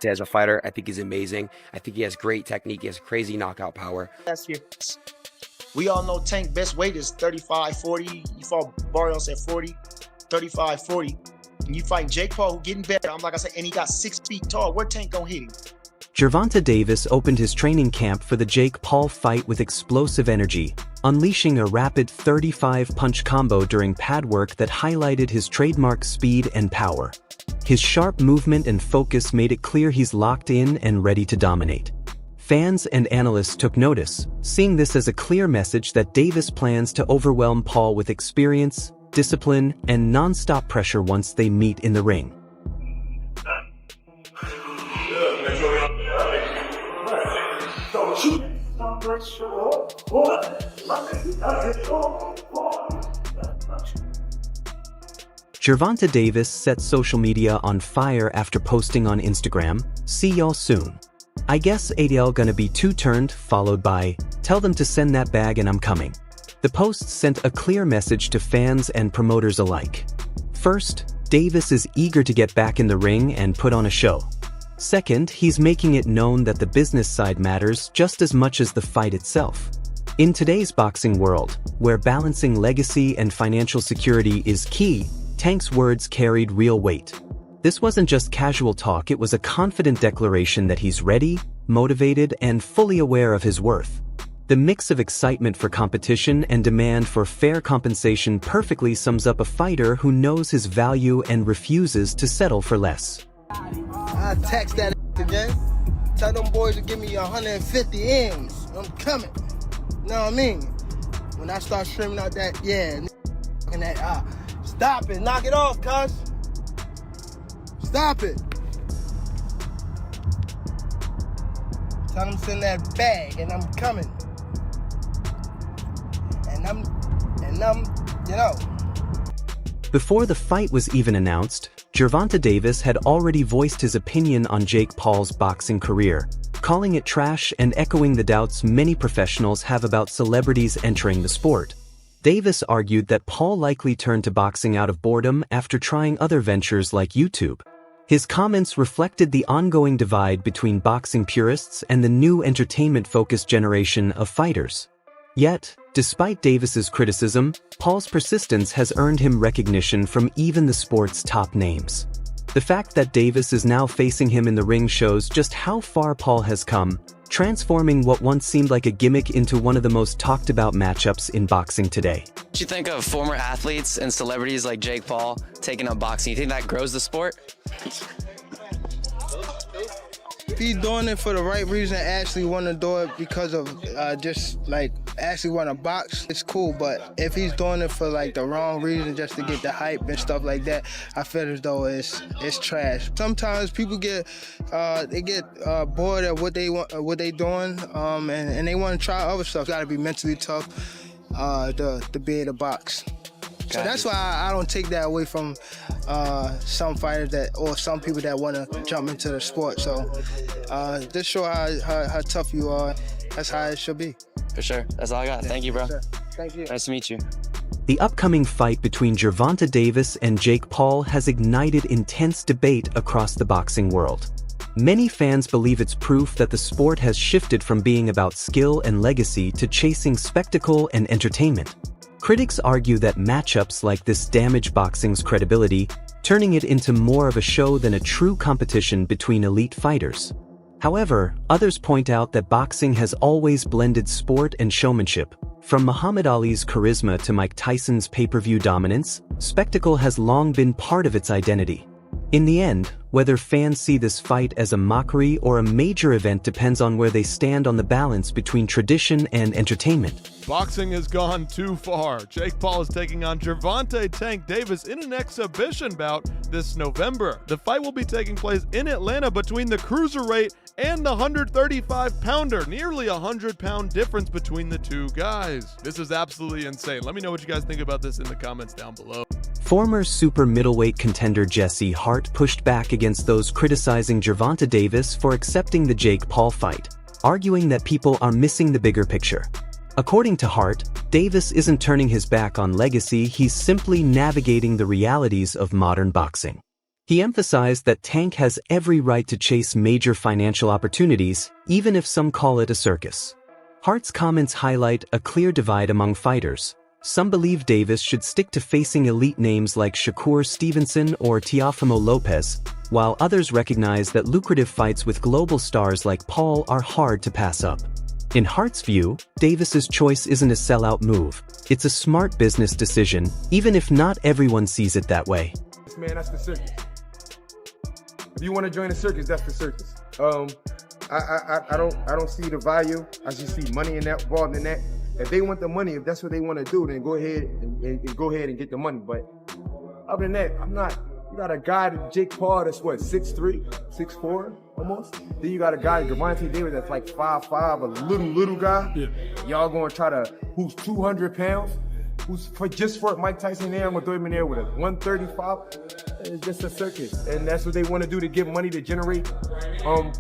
As a fighter, I think he's amazing. I think he has great technique. He has crazy knockout power. That's your. We all know Tank best weight is 35, 40. You fought Barrios at 40, 35, 40. And you fight Jake Paul, who getting better. I'm like I said, and he got 6 feet tall. Where Tank gonna hit him? Gervonta Davis opened his training camp for the Jake Paul fight with explosive energy, unleashing a rapid 35-punch combo during pad work that highlighted his trademark speed and power. His sharp movement and focus made it clear he's locked in and ready to dominate. Fans and analysts took notice, seeing this as a clear message that Davis plans to overwhelm Paul with experience, discipline, and non-stop pressure once they meet in the ring. Gervonta Davis set social media on fire after posting on Instagram, "See y'all soon. I guess ADL gonna be 2 turned," followed by, "Tell them to send that bag and I'm coming." The post sent a clear message to fans and promoters alike. First, Davis is eager to get back in the ring and put on a show. Second, he's making it known that the business side matters just as much as the fight itself. In today's boxing world, where balancing legacy and financial security is key, Tank's words carried real weight. This wasn't just casual talk, it was a confident declaration that he's ready, motivated, and fully aware of his worth. The mix of excitement for competition and demand for fair compensation perfectly sums up a fighter who knows his value and refuses to settle for less. I text that again. Tell them boys to give me 150 M's. I'm coming. You know what I mean? When I start streaming out that, yeah, and that, stop it, knock it off, cuz. Stop it. Tell them to send that bag, and I'm coming. And I'm, you know. Before the fight was even announced, Gervonta Davis had already voiced his opinion on Jake Paul's boxing career, calling it trash and echoing the doubts many professionals have about celebrities entering the sport. Davis argued that Paul likely turned to boxing out of boredom after trying other ventures like YouTube. His comments reflected the ongoing divide between boxing purists and the new entertainment-focused generation of fighters. Yet, despite Davis's criticism, Paul's persistence has earned him recognition from even the sport's top names. The fact that Davis is now facing him in the ring shows just how far Paul has come, transforming what once seemed like a gimmick into one of the most talked about matchups in boxing today. What do you think of former athletes and celebrities like Jake Paul taking up boxing? You think that grows the sport? If he's doing it for the right reason, actually want to do it because of just like actually want to box, it's cool. But if he's doing it for like the wrong reason, just to get the hype and stuff like that, I feel as though it's trash. Sometimes people get bored at what they want, what they doing, and they want to try other stuff. Got to be mentally tough to be able to box. So that's why I don't take that away from some fighters or some people that want to jump into the sport. So just show how tough you are. That's how it should be. For sure. That's all I got. Thank you, bro. Sure. Thank you. Nice to meet you. The upcoming fight between Gervonta Davis and Jake Paul has ignited intense debate across the boxing world. Many fans believe it's proof that the sport has shifted from being about skill and legacy to chasing spectacle and entertainment. Critics argue that matchups like this damage boxing's credibility, turning it into more of a show than a true competition between elite fighters. However, others point out that boxing has always blended sport and showmanship. From Muhammad Ali's charisma to Mike Tyson's pay-per-view dominance, spectacle has long been part of its identity. In the end, whether fans see this fight as a mockery or a major event depends on where they stand on the balance between tradition and entertainment. Boxing has gone too far. Jake Paul is taking on Gervonta "Tank" Davis in an exhibition bout this November. The fight will be taking place in Atlanta between the cruiserweight and the 135-pounder, nearly a 100-pound difference between the two guys. This is absolutely insane. Let me know what you guys think about this in the comments down below. Former super middleweight contender Jesse Hart pushed back against those criticizing Gervonta Davis for accepting the Jake Paul fight, arguing that people are missing the bigger picture. According to Hart, Davis isn't turning his back on legacy, he's simply navigating the realities of modern boxing. He emphasized that Tank has every right to chase major financial opportunities, even if some call it a circus. Hart's comments highlight a clear divide among fighters. Some believe Davis should stick to facing elite names like Shakur Stevenson or Teofimo Lopez, while others recognize that lucrative fights with global stars like Paul are hard to pass up. In Hart's view, Davis's choice isn't a sellout move. It's a smart business decision, even if not everyone sees it that way. Man, that's the circus. If you want to join the circus, that's the circus. I don't see the value. I just see money involved in that. If they want the money, if that's what they want to do, then go ahead and go ahead and get the money. But other than that, I'm not. You got a guy, Jake Paul, that's what, 6'3", 6'4", almost. Then you got a guy, Gervonta Davis, that's like 5'5", a little guy. Yeah. Y'all gonna try to, who's 200 pounds, just for Mike Tyson there, I'm gonna throw him in there with a 135. It's just a circus, and that's what they want to do, to get money, to generate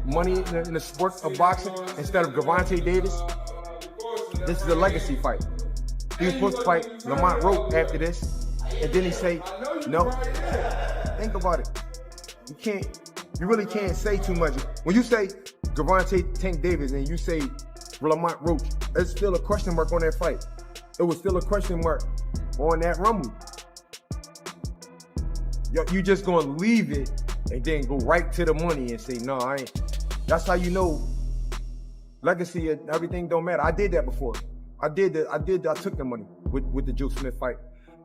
money in the sport of boxing instead of Gervonta Davis. This is a legacy fight. He was supposed to fight Lamont Rope after this, and then he say, no. Think about it. You really can't say too much. When you say Gervonta Tank Davis and you say Lamont Roach, there's still a question mark on that fight. It was still a question mark on that rumble. You just gonna leave it and then go right to the money and say, no, I ain't. That's how you know legacy and everything don't matter. I did that before. I took the money with the Joe Smith fight.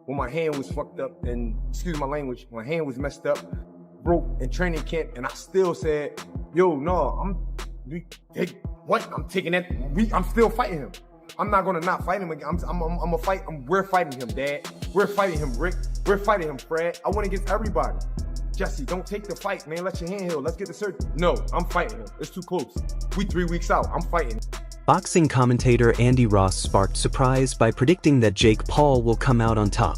When my hand was fucked up and, excuse my language, my hand was messed up, broke in training camp, and I still said, yo, no, I'm taking that, I'm still fighting him. I'm not gonna not fight him again. We're fighting him, Dad. We're fighting him, Rick. We're fighting him, Fred. I went against everybody. Jesse, don't take the fight, man. Let your hand heal. Let's get the surgery. No, I'm fighting him. It's too close. We 3 weeks out. I'm fighting. Boxing commentator Andy Ross sparked surprise by predicting that Jake Paul will come out on top.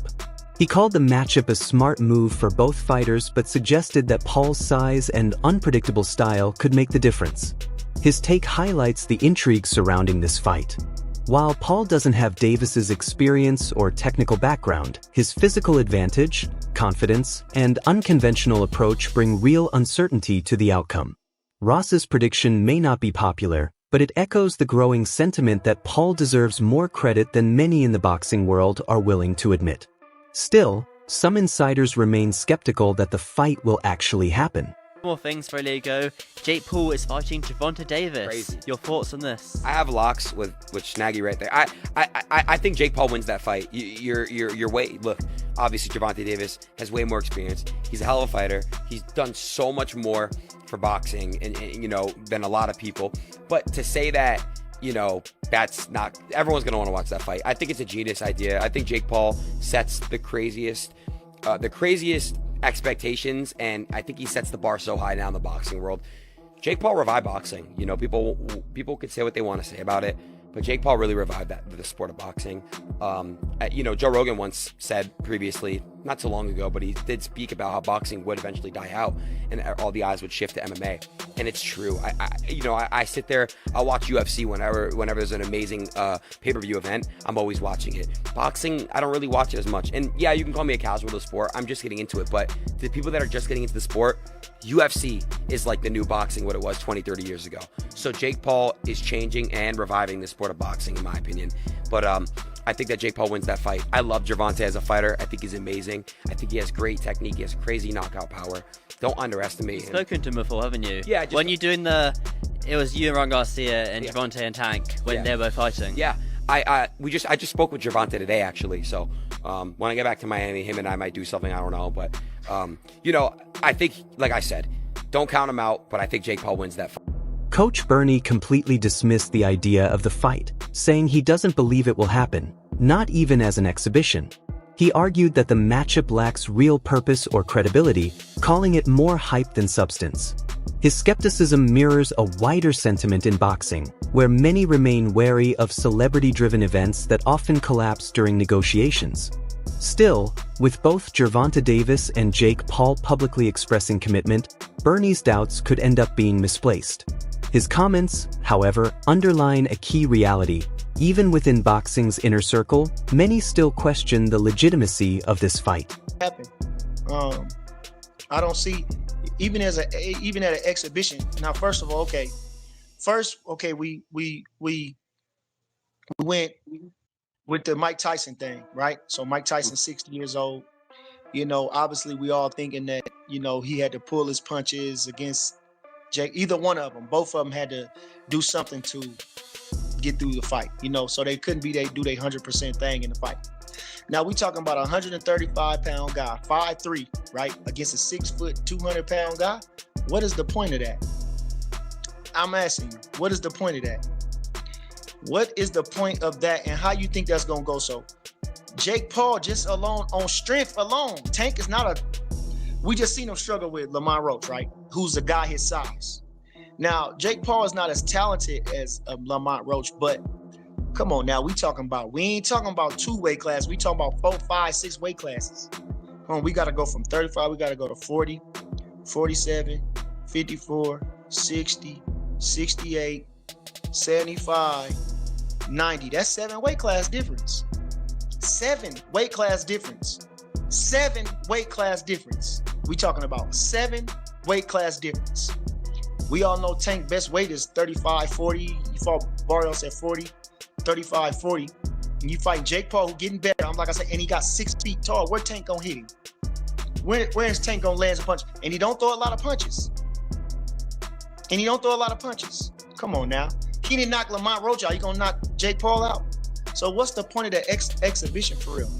He called the matchup a smart move for both fighters, but suggested that Paul's size and unpredictable style could make the difference. His take highlights the intrigue surrounding this fight. While Paul doesn't have Davis's experience or technical background, his physical advantage, confidence, and unconventional approach bring real uncertainty to the outcome. Ross's prediction may not be popular, but it echoes the growing sentiment that Paul deserves more credit than many in the boxing world are willing to admit. Still, some insiders remain skeptical that the fight will actually happen. More things for Lego. Jake Paul is fighting Gervonta Davis. Crazy. Your thoughts on this? I have locks with Snaggy right there. I think Jake Paul wins that fight. You're way, look, obviously Gervonta Davis has way more experience. He's a hell of a fighter. He's done so much more for boxing and you know, than a lot of people. But to say that, you know, that's not, everyone's going to want to watch that fight. I think it's a genius idea. I think Jake Paul sets the craziest expectations, and I think he sets the bar so high now in the boxing world. Jake Paul revived boxing. You know, people could say what they want to say about it, but Jake Paul really revived the sport of boxing. You know, Joe Rogan once said previously, not so long ago, but he did speak about how boxing would eventually die out and all the eyes would shift to MMA. And it's true. I sit there, I'll watch UFC whenever there's an amazing pay-per-view event. I'm always watching it. Boxing, I don't really watch it as much. And yeah, you can call me a casual to the sport. I'm just getting into it. But the people that are just getting into the sport, UFC is like the new boxing, what it was 20, 30 years ago. So Jake Paul is changing and reviving the sport of boxing, in my opinion. But I think that Jake Paul wins that fight. I love Gervonta as a fighter. I think he's amazing. I think he has great technique. He has crazy knockout power. Don't underestimate him. You've spoken to him before, haven't you? Yeah. When you're doing it was you and Ron Garcia and Gervonta and Tank when they were fighting. Yeah. I just spoke with Gervonta today, actually. So when I get back to Miami, him and I might do something. I don't know. But, you know, I think, like I said, don't count him out. But I think Jake Paul wins that fight. Coach Bernie completely dismissed the idea of the fight, saying he doesn't believe it will happen, not even as an exhibition. He argued that the matchup lacks real purpose or credibility, calling it more hype than substance. His skepticism mirrors a wider sentiment in boxing, where many remain wary of celebrity-driven events that often collapse during negotiations. Still, with both Gervonta Davis and Jake Paul publicly expressing commitment, Bernie's doubts could end up being misplaced. His comments, however, underline a key reality. Even within boxing's inner circle, many still question the legitimacy of this fight. Happened. I don't see, even at an exhibition. Now, first of all, okay, we went with the Mike Tyson thing, right? So Mike Tyson, 60 years old. Obviously we all thinking that, he had to pull his punches against Jake. Either one of them, both of them had to do something to get through the fight, so they couldn't do their 100% thing in the fight. Now we talking about a 135-pound guy, 5'3", right, against a 6 foot, 200-pound guy. What is the point of that? I'm asking you, what is the point of that? What is the point of that, and how you think that's gonna go? So Jake Paul, just alone, on strength alone, Tank is not we just seen him struggle with Lamont Roach, right? Who's a guy his size. Now, Jake Paul is not as talented as Lamont Roach, but come on now, we ain't talking about 2 weight classes. We talking about 4, 5, 6 weight classes. We got to go from 35, we got to go to 40, 47, 54, 60, 68, 75, 90. That's 7 weight class difference. 7 weight class difference. 7 weight class difference. We talking about 7 weight class difference. We all know Tank best weight is 35, 40. You fought Barrios at 40, 35, 40. And you fight Jake Paul, who getting better. Like I said, and he got 6 feet tall. Where Tank gonna hit him? Where is Tank gonna land a punch? And he don't throw a lot of punches. Come on now. He didn't knock Lamont Roach out. He gonna knock Jake Paul out. So what's the point of that exhibition for real?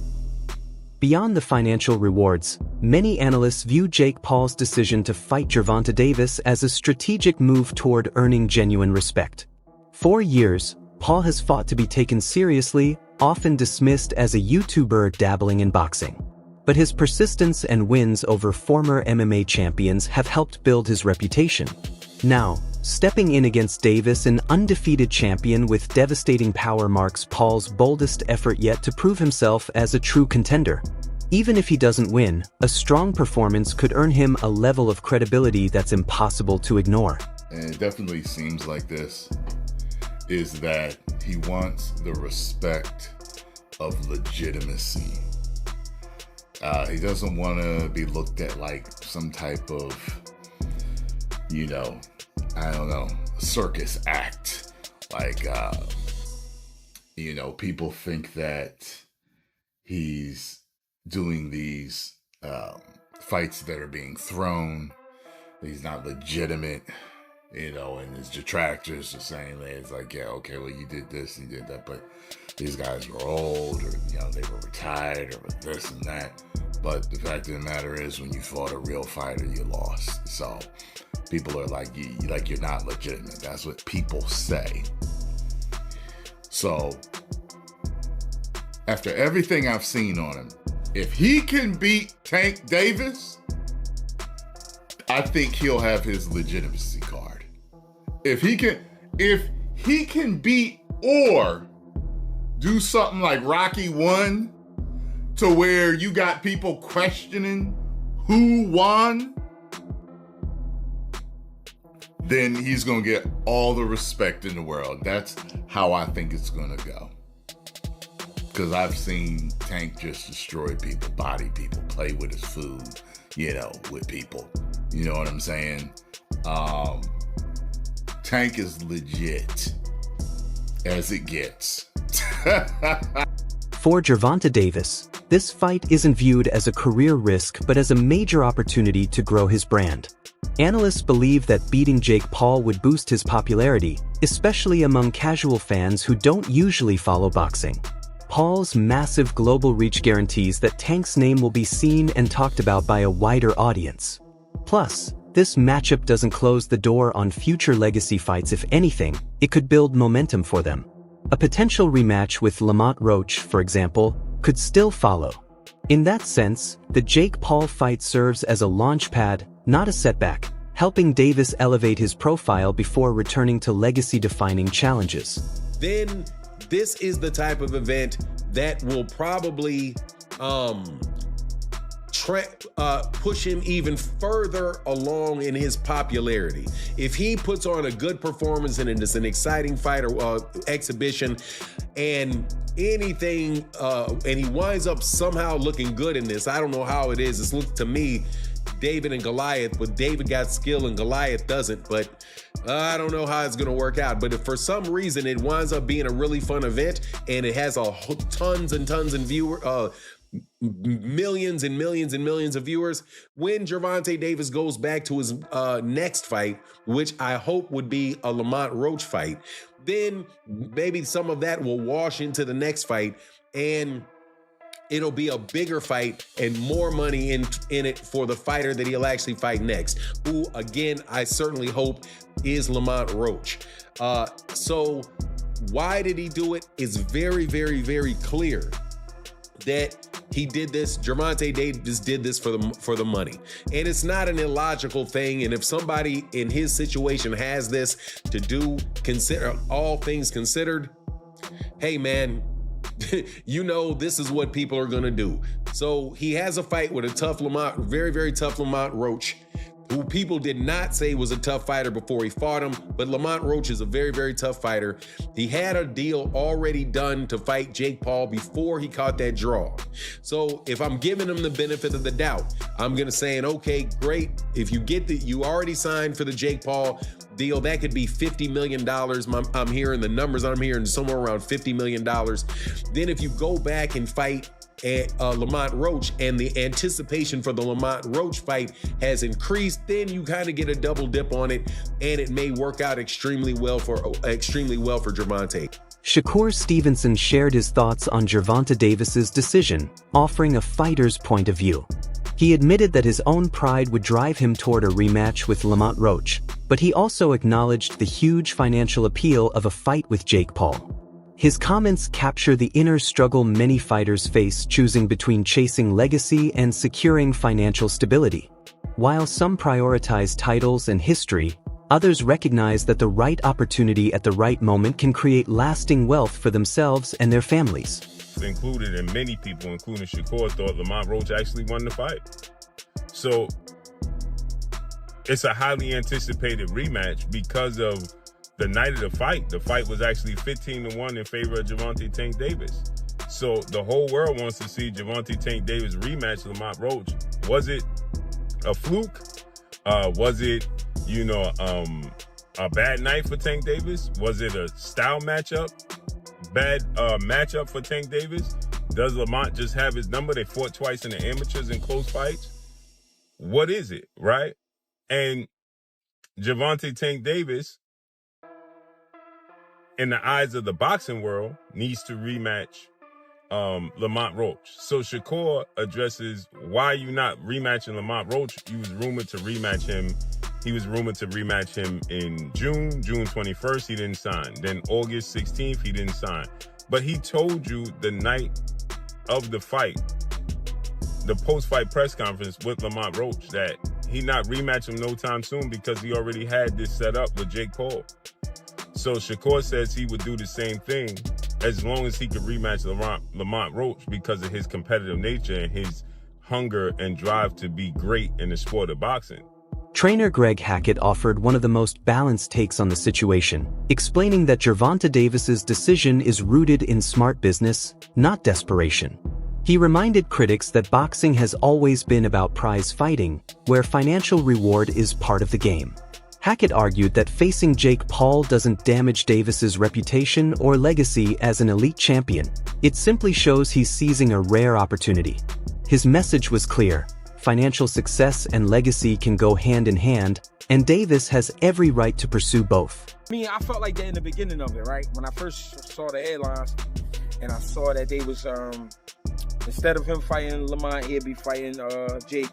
Beyond the financial rewards, many analysts view Jake Paul's decision to fight Gervonta Davis as a strategic move toward earning genuine respect. For years, Paul has fought to be taken seriously, often dismissed as a YouTuber dabbling in boxing. But his persistence and wins over former MMA champions have helped build his reputation. Now, stepping in against Davis, an undefeated champion with devastating power, marks Paul's boldest effort yet to prove himself as a true contender. Even if he doesn't win, a strong performance could earn him a level of credibility that's impossible to ignore. And it definitely seems like this is that he wants the respect of legitimacy. He doesn't want to be looked at like some type of, circus act. Like, people think that he's doing these fights that are being thrown. He's not legitimate, and his detractors are saying that it's like, yeah, okay, well, you did this and you did that, but these guys were old, or, they were retired, or this and that. But the fact of the matter is, when you fought a real fighter, you lost. So people are like, you're not legitimate. That's what people say. So after everything I've seen on him, if he can beat Tank Davis, I think he'll have his legitimacy card. If he can beat or do something like Rocky 1, to where you got people questioning who won, then he's going to get all the respect in the world. That's how I think it's going to go. Because I've seen Tank just destroy people, body people, play with his food, with people. You know what I'm saying? Tank is legit as it gets. For Gervonta Davis, this fight isn't viewed as a career risk but as a major opportunity to grow his brand. Analysts believe that beating Jake Paul would boost his popularity, especially among casual fans who don't usually follow boxing. Paul's massive global reach guarantees that Tank's name will be seen and talked about by a wider audience. Plus, this matchup doesn't close the door on future legacy fights. If anything, it could build momentum for them. A potential rematch with Lamont Roach, for example, could still follow. In that sense, the Jake Paul fight serves as a launchpad, not a setback, helping Davis elevate his profile before returning to legacy-defining challenges. Then this is the type of event that will probably push him even further along in his popularity. If he puts on a good performance and it's an exciting fight or exhibition and anything, and he winds up somehow looking good in this, I don't know how it is. It looks to me David and Goliath, but David got skill and Goliath doesn't. But I don't know how it's going to work out. But if for some reason it winds up being a really fun event and it has tons and tons of millions and millions and millions of viewers, when Gervonta Davis goes back to his next fight, which I hope would be a Lamont Roach fight, then maybe some of that will wash into the next fight and it'll be a bigger fight and more money in it for the fighter that he'll actually fight next, who, again, I certainly hope is Lamont Roach. So why did he do it? It's very, very, very clear that he did this. Gervonta Davis did this for the money. And it's not an illogical thing. And if somebody in his situation has this to do, consider all things considered, hey man, you know this is what people are gonna do. So he has a fight with a tough Lamont, very, very tough Lamont Roach, who people did not say was a tough fighter before he fought him, but Lamont Roach is a very, very tough fighter. He had a deal already done to fight Jake Paul before he caught that draw. So if I'm giving him the benefit of the doubt, I'm gonna say, okay, great. If you get you already signed for the Jake Paul deal, that could be $50 million. I'm hearing the numbers I'm hearing somewhere around $50 million. Then if you go back and fight Lamont Roach and the anticipation for the Lamont Roach fight has increased, then you kind of get a double dip on it and it may work out extremely well for Gervonta. Shakur Stevenson shared his thoughts on Gervonta Davis's decision, offering a fighter's point of view. He admitted that his own pride would drive him toward a rematch with Lamont Roach, but he also acknowledged the huge financial appeal of a fight with Jake Paul. His comments capture the inner struggle many fighters face choosing between chasing legacy and securing financial stability. While some prioritize titles and history, others recognize that the right opportunity at the right moment can create lasting wealth for themselves and their families. Included, and many people, including Shakur, thought Lamont Roach actually won the fight. So it's a highly anticipated rematch because of the night of the fight. The fight was actually 15-1 in favor of Gervonta Tank Davis. So the whole world wants to see Gervonta Tank Davis rematch Lamont Roach. Was it a fluke? Was it, a bad night for Tank Davis? Was it a style matchup? Bad matchup for Tank Davis? Does Lamont just have his number? They fought twice in the amateurs in close fights. What is it, right? And Gervonta Tank Davis, in the eyes of the boxing world, needs to rematch Lamont Roach. So Shakur addresses why you not rematching Lamont Roach. He was rumored to rematch him. He was rumored to rematch him in June 21st, he didn't sign. Then August 16th, he didn't sign. But he told you the night of the fight, the post-fight press conference with Lamont Roach, that he not rematch him no time soon because he already had this set up with Jake Paul. So Shakur says he would do the same thing as long as he could rematch Lamont Roach because of his competitive nature and his hunger and drive to be great in the sport of boxing. Trainer Greg Hackett offered one of the most balanced takes on the situation, explaining that Gervonta Davis's decision is rooted in smart business, not desperation. He reminded critics that boxing has always been about prize fighting, where financial reward is part of the game. Hackett argued that facing Jake Paul doesn't damage Davis's reputation or legacy as an elite champion. It simply shows he's seizing a rare opportunity. His message was clear. Financial success and legacy can go hand in hand, and Davis has every right to pursue both. I felt like that in the beginning of it, right? When I first saw the headlines and I saw that they was, instead of him fighting Lamont, he'd be fighting Jake,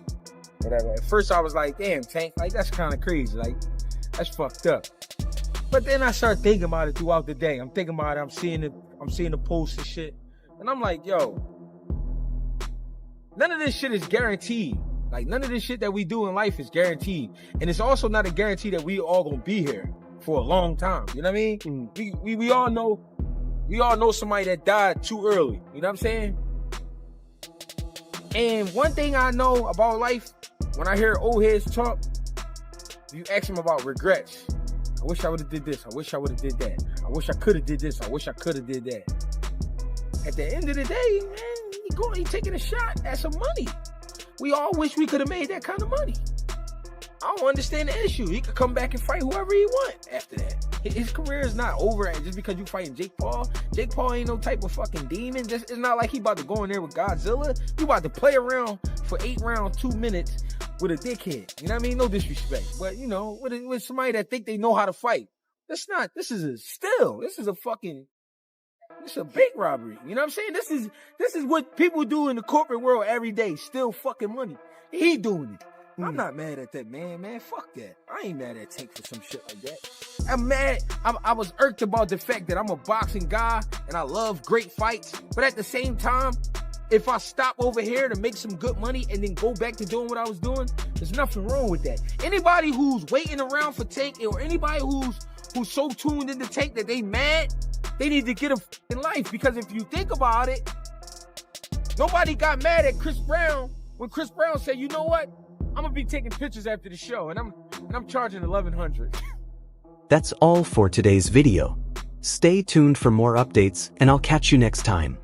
whatever. At first I was like, damn, Tank, like that's kind of crazy. Like, that's fucked up. But then I started thinking about it throughout the day. I'm thinking about it, I'm seeing the posts and shit. And I'm like, yo, none of this shit is guaranteed. Like, none of this shit that we do in life is guaranteed. And it's also not a guarantee that we all gonna be here for a long time. You know what I mean? We all know somebody that died too early. You know what I'm saying? And one thing I know about life, when I hear old heads talk, you ask them about regrets. I wish I would have did this. I wish I would have did that. I wish I could have did this. I wish I could have did that. At the end of the day, man, you taking a shot at some money. We all wish we could have made that kind of money. I don't understand the issue. He could come back and fight whoever he want after that. His career is not over just because you fighting Jake Paul. Jake Paul ain't no type of fucking demon. It's not like he about to go in there with Godzilla. You about to play around for 8 rounds, 2 minutes with a dickhead. You know what I mean? No disrespect. But, you know, with somebody that think they know how to fight. This is a bank robbery. You know what I'm saying? This is what people do in the corporate world every day. Steal fucking money. He doing it. I'm not mad at that man. Fuck that. I ain't mad at Tank for some shit like that. I'm mad. I was irked about the fact that I'm a boxing guy and I love great fights. But at the same time, if I stop over here to make some good money and then go back to doing what I was doing, there's nothing wrong with that. Anybody who's waiting around for Tank or anybody who's so tuned into Tank that they mad, they need to get a fucking life. Because if you think about it, nobody got mad at Chris Brown when Chris Brown said, you know what? I'm gonna be taking pictures after the show, and I'm charging $1,100. That's all for today's video. Stay tuned for more updates, and I'll catch you next time.